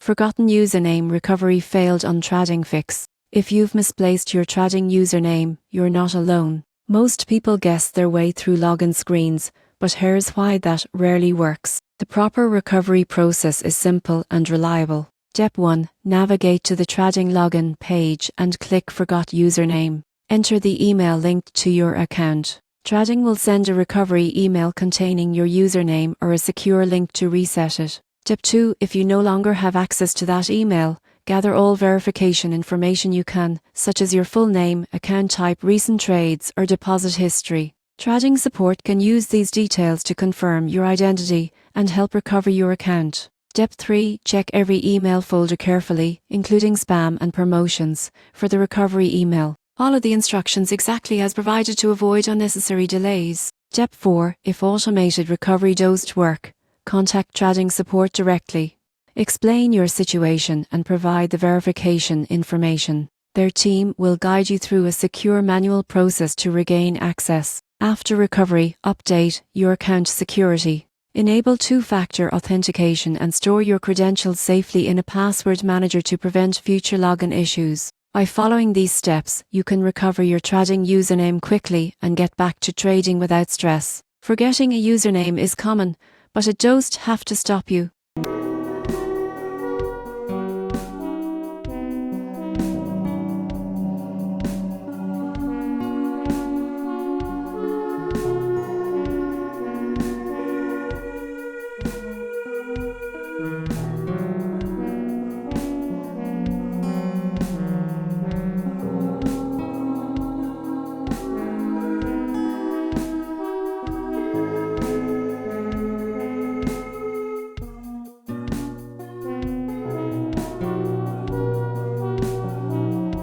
Forgotten username recovery failed on Trading Fix. If you've misplaced your trading username, you're not alone. Most people guess their way through login screens, but here's why that rarely works. The proper recovery process is simple and reliable. Step 1. Navigate to the Trading login page and click Forgot Username. Enter the email linked to your account. Trading will send a recovery email containing your username or a secure link to reset it. Step 2. If you no longer have access to that email, gather all verification information you can, such as your full name, account type, recent trades, or deposit history. Trading support can use these details to confirm your identity and help recover your account. Step 3. Check every email folder carefully, including spam and promotions, for the recovery email. Follow the instructions exactly as provided to avoid unnecessary delays. Step 4. If automated recovery doesn't work, contact Trading support directly. Explain your situation and provide the verification information. Their team will guide you through a secure manual process to regain access. After recovery, update your account security. Enable two-factor authentication and store your credentials safely in a password manager to prevent future login issues. By following these steps, you can recover your trading username quickly and get back to trading without stress. Forgetting a username is common, but it doesn't have to stop you.